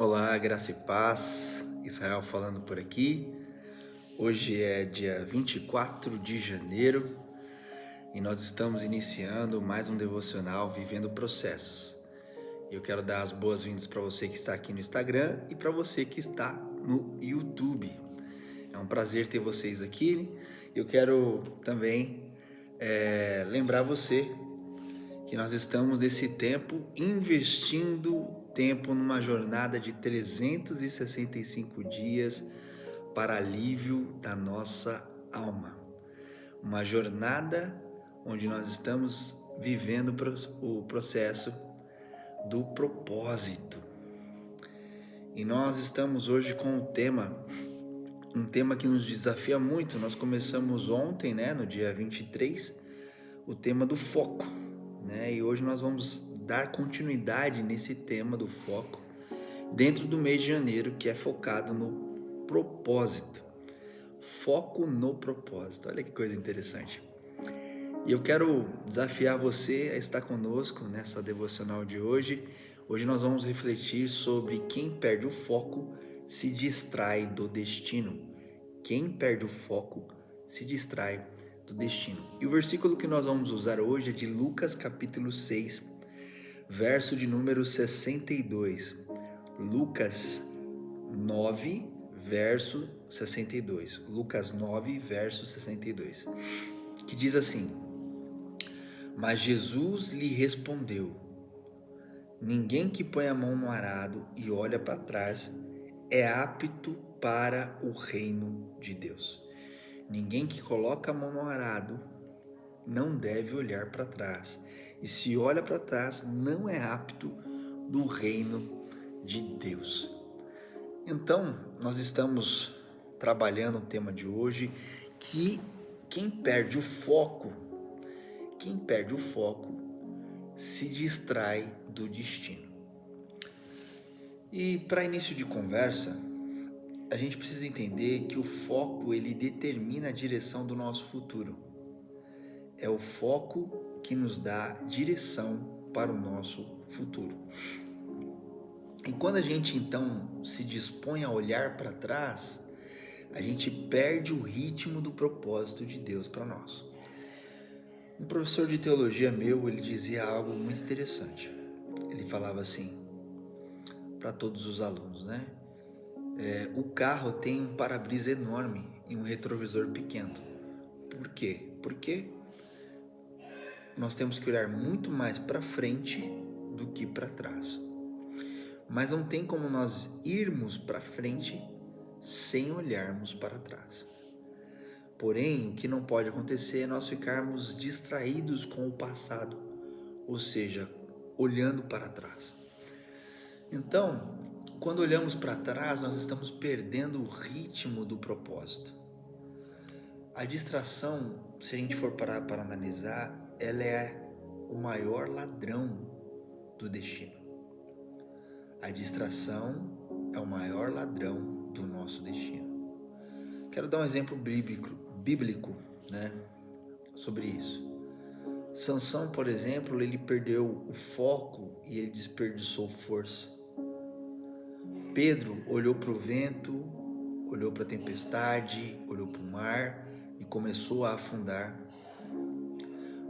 Olá, graça e paz, Israel falando por aqui. Hoje é dia 24 de janeiro e nós estamos iniciando mais um devocional Vivendo Processos. Eu quero dar as boas-vindas para você que está aqui no Instagram e para você que está no YouTube. É um prazer ter vocês aqui. Eu quero também lembrar você que nós estamos nesse tempo investindo tempo numa jornada de 365 dias para alívio da nossa alma. Uma jornada onde nós estamos vivendo o processo do propósito. E nós estamos hoje com um tema que nos desafia muito. Nós começamos ontem, no dia 23, o tema do foco. E hoje nós vamos dar continuidade nesse tema do foco dentro do mês de janeiro, que é focado no propósito. Foco no propósito. Olha que coisa interessante. E eu quero desafiar você a estar conosco nessa devocional de hoje. Hoje nós vamos refletir sobre quem perde o foco se distrai do destino. Quem perde o foco se distrai do destino. E o versículo que nós vamos usar hoje é de Lucas capítulo 6, verso de número 62. Lucas 9, verso 62. Lucas 9, verso 62. Que diz assim: Mas Jesus lhe respondeu: Ninguém que põe a mão no arado e olha para trás é apto para o reino de Deus. Ninguém que coloca a mão no arado não deve olhar para trás. E se olha para trás, não é apto do reino de Deus. Então, nós estamos trabalhando o tema de hoje, que quem perde o foco se distrai do destino. E para início de conversa, a gente precisa entender que o foco ele determina a direção do nosso futuro. É o foco que nos dá direção para o nosso futuro. E quando a gente então se dispõe a olhar para trás, a gente perde o ritmo do propósito de Deus para nós. Um professor de teologia meu, ele dizia algo muito interessante. Ele falava assim para todos os alunos, o carro tem um para-brisa enorme e um retrovisor pequeno. Por quê? Porque nós temos que olhar muito mais para frente do que para trás. Mas não tem como nós irmos para frente sem olharmos para trás. Porém, o que não pode acontecer é nós ficarmos distraídos com o passado, ou seja, olhando para trás. Então, quando olhamos para trás, nós estamos perdendo o ritmo do propósito. A distração, se a gente for parar para analisar, ela é o maior ladrão do destino. A distração é o maior ladrão do nosso destino. Quero dar um exemplo bíblico, sobre isso. Sansão, por exemplo, ele perdeu o foco e ele desperdiçou força. Pedro olhou para o vento, olhou para a tempestade, olhou para o mar e começou a afundar.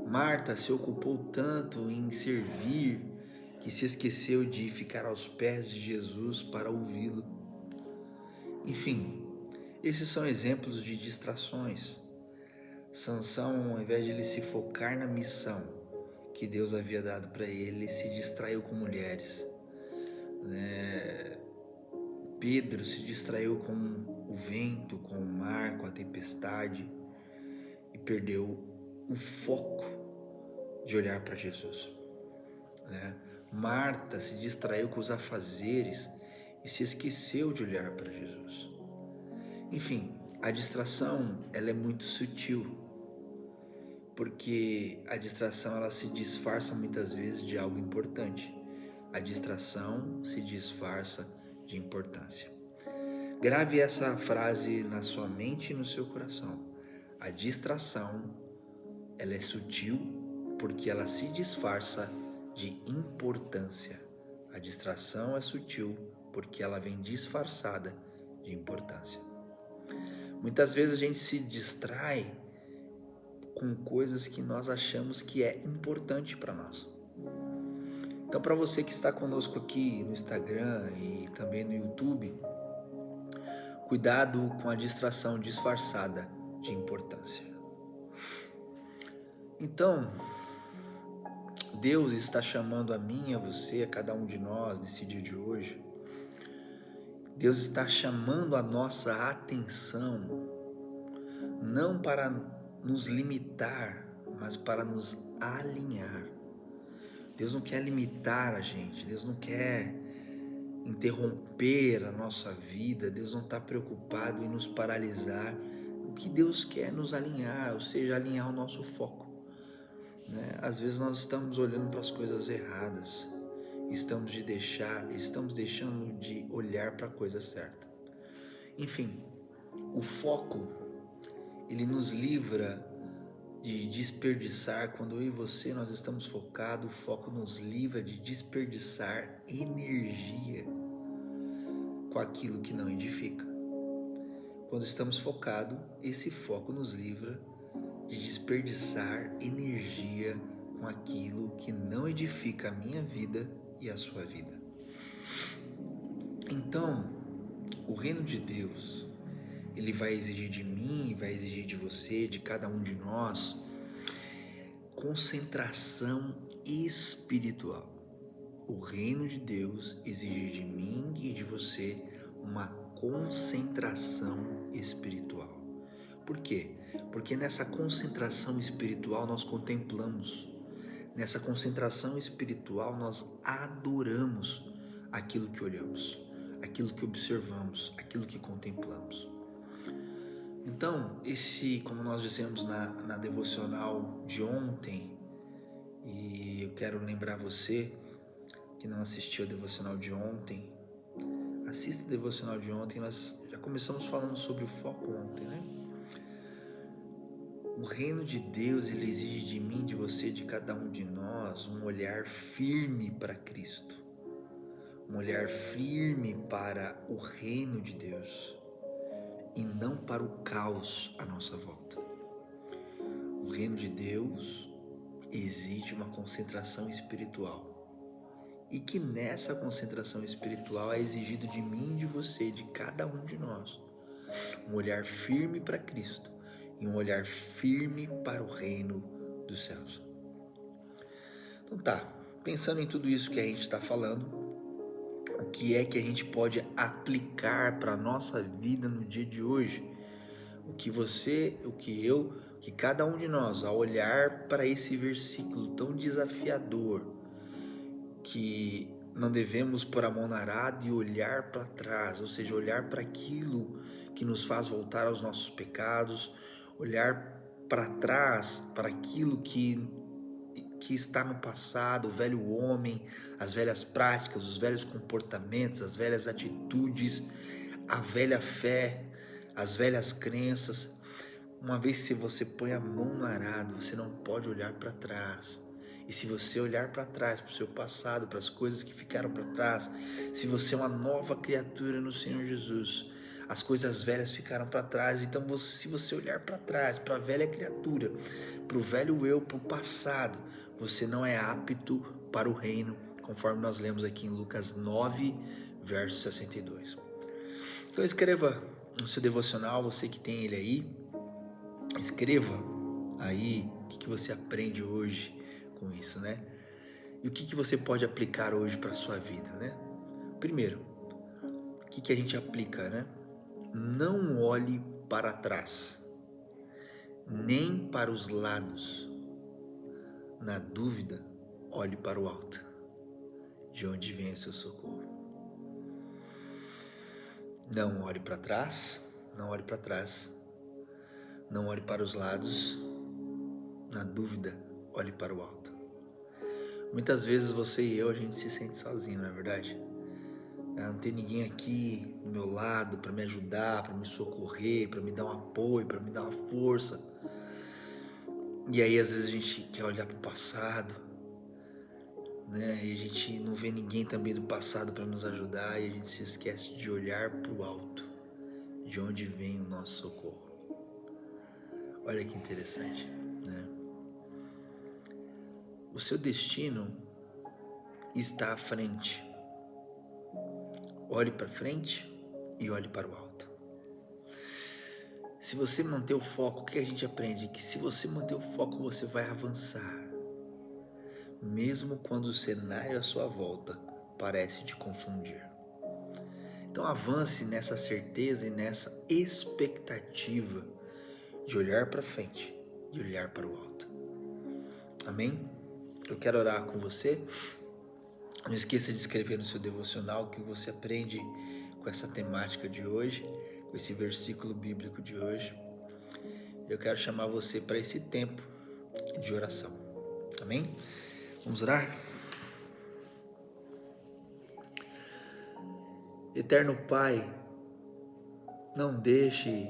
Marta se ocupou tanto em servir que se esqueceu de ficar aos pés de Jesus para ouvi-lo. Enfim, esses são exemplos de distrações. Sansão, ao invés de ele se focar na missão que Deus havia dado para ele, se distraiu com mulheres. Pedro se distraiu com o vento, com o mar, com a tempestade e perdeu o foco de olhar para Jesus. Marta se distraiu com os afazeres e se esqueceu de olhar para Jesus. Enfim, a distração ela é muito sutil, porque a distração ela se disfarça muitas vezes de algo importante. A distração se disfarça de importância. Grave essa frase na sua mente e no seu coração. A distração ela é sutil porque ela se disfarça de importância. A distração é sutil porque ela vem disfarçada de importância. Muitas vezes a gente se distrai com coisas que nós achamos que é importante para nós. Então, para você que está conosco aqui no Instagram e também no YouTube, cuidado com a distração disfarçada de importância. Então, Deus está chamando a mim, a você, a cada um de nós nesse dia de hoje. Deus está chamando a nossa atenção, não para nos limitar, mas para nos alinhar. Deus não quer limitar a gente, Deus não quer interromper a nossa vida, Deus não está preocupado em nos paralisar. O que Deus quer é nos alinhar, ou seja, alinhar o nosso foco. Às vezes nós estamos olhando para as coisas erradas, estamos deixando de olhar para a coisa certa. Enfim, o foco, ele nos livra de desperdiçar. Quando eu e você nós estamos focados, o foco nos livra de desperdiçar energia com aquilo que não edifica. Quando estamos focados, esse foco nos livra de desperdiçar energia com aquilo que não edifica a minha vida e a sua vida. Então, o reino de Deus, ele vai exigir de mim, vai exigir de você, de cada um de nós, concentração espiritual. O reino de Deus exige de mim e de você uma concentração espiritual. Por quê? Porque nessa concentração espiritual nós contemplamos, nessa concentração espiritual nós adoramos aquilo que olhamos, aquilo que observamos, aquilo que contemplamos. Então, como nós dissemos na devocional de ontem, e eu quero lembrar você que não assistiu a devocional de ontem, assista a devocional de ontem. Nós já começamos falando sobre o foco ontem, né? O reino de Deus, ele exige de mim, de você, de cada um de nós, um olhar firme para Cristo, um olhar firme para o reino de Deus e não para o caos à nossa volta. O reino de Deus exige uma concentração espiritual, e que nessa concentração espiritual é exigido de mim, de você, de cada um de nós, um olhar firme para Cristo e um olhar firme para o reino dos céus. Então pensando em tudo isso que a gente está falando, o que é que a gente pode aplicar para a nossa vida no dia de hoje? O que você, o que eu, que cada um de nós, ao olhar para esse versículo tão desafiador, que não devemos pôr a mão na arada e olhar para trás, ou seja, olhar para aquilo que nos faz voltar aos nossos pecados, olhar para trás, para aquilo que está no passado, o velho homem, as velhas práticas, os velhos comportamentos, as velhas atitudes, a velha fé, as velhas crenças. Uma vez que você põe a mão no arado, você não pode olhar para trás. E se você olhar para trás, para o seu passado, para as coisas que ficaram para trás, se você é uma nova criatura no Senhor Jesus, as coisas velhas ficaram para trás. Então, se você olhar para trás, para a velha criatura, para o velho eu, para o passado, você não é apto para o reino, conforme nós lemos aqui em Lucas 9, verso 62. Então, escreva no seu devocional, você que tem ele aí, escreva aí o que você aprende hoje com isso, né? E o que você pode aplicar hoje para a sua vida, né? Primeiro, o que a gente aplica, né? Não olhe para trás, nem para os lados. Na dúvida, olhe para o alto, de onde vem o seu socorro. Não olhe para trás, não olhe para trás, não olhe para os lados. Na dúvida, olhe para o alto. Muitas vezes você e eu, a gente se sente sozinho, não é verdade? Não tem ninguém aqui do meu lado para me ajudar, para me socorrer, para me dar um apoio, para me dar uma força. E aí às vezes a gente quer olhar para o passado, né? E a gente não vê ninguém também do passado para nos ajudar e a gente se esquece de olhar para o alto, de onde vem o nosso socorro. Olha que interessante, né? O seu destino está à frente. Olhe para frente e olhe para o alto. Se você manter o foco, o que a gente aprende? Que se você manter o foco, você vai avançar. Mesmo quando o cenário à sua volta parece te confundir. Então avance nessa certeza e nessa expectativa de olhar para frente, de olhar para o alto. Amém? Eu quero orar com você. Não esqueça de escrever no seu devocional o que você aprende com essa temática de hoje, com esse versículo bíblico de hoje. Eu quero chamar você para esse tempo de oração. Amém? Vamos orar? Eterno Pai, não deixe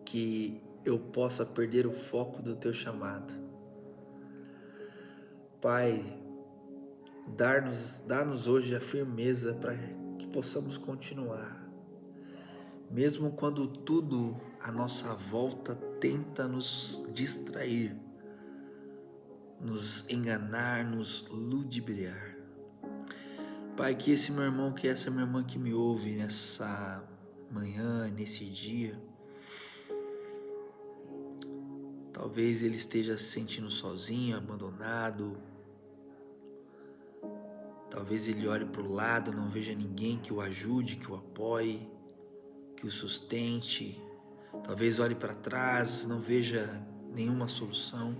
que eu possa perder o foco do Teu chamado. Pai, dá-nos hoje a firmeza para que possamos continuar. Mesmo quando tudo à nossa volta tenta nos distrair, nos enganar, nos ludibriar. Pai, que esse meu irmão, que essa minha irmã que me ouve nessa manhã, nesse dia, talvez ele esteja se sentindo sozinho, abandonado. Talvez ele olhe para o lado, não veja ninguém que o ajude, que o apoie, que o sustente. Talvez olhe para trás, não veja nenhuma solução.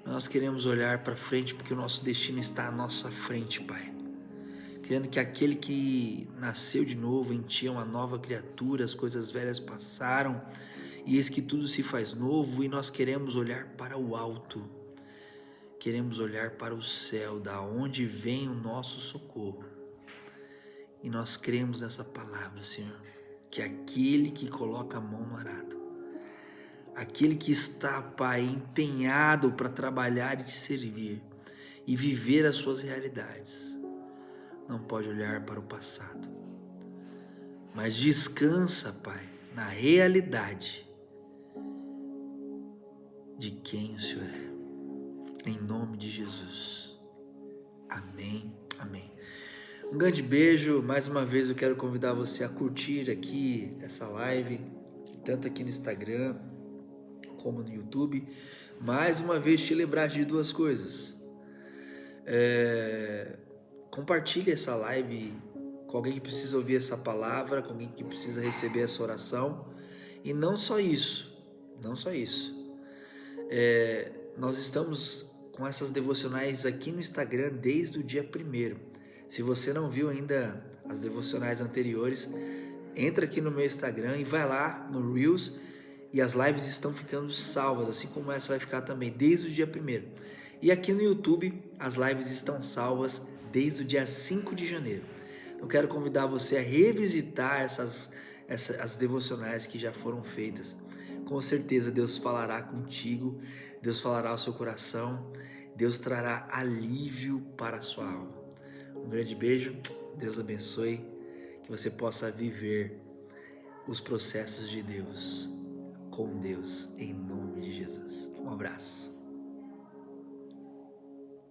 Nós queremos olhar para frente porque o nosso destino está à nossa frente, Pai. Querendo que aquele que nasceu de novo em Ti é uma nova criatura, as coisas velhas passaram e eis que tudo se faz novo, e nós queremos olhar para o alto. Queremos olhar para o céu, da onde vem o nosso socorro. E nós cremos nessa palavra, Senhor, que aquele que coloca a mão no arado, aquele que está, Pai, empenhado para trabalhar e te servir e viver as suas realidades, não pode olhar para o passado, mas descansa, Pai, na realidade de quem o Senhor é. Em nome de Jesus. Amém, amém. Um grande beijo. Mais uma vez eu quero convidar você a curtir aqui essa live, tanto aqui no Instagram como no YouTube. Mais uma vez te lembrar de duas coisas. Compartilhe essa live com alguém que precisa ouvir essa palavra, com alguém que precisa receber essa oração. E não só isso, nós estamos com essas devocionais aqui no Instagram desde o dia 1º. Se você não viu ainda as devocionais anteriores, entra aqui no meu Instagram e vai lá no Reels, e as lives estão ficando salvas, assim como essa vai ficar também desde o dia 1º. E aqui no YouTube as lives estão salvas desde o dia 5 de janeiro. Eu quero convidar você a revisitar as devocionais que já foram feitas. Com certeza Deus falará contigo, Deus falará ao seu coração, Deus trará alívio para a sua alma. Um grande beijo, Deus abençoe, que você possa viver os processos de Deus, com Deus, em nome de Jesus. Um abraço.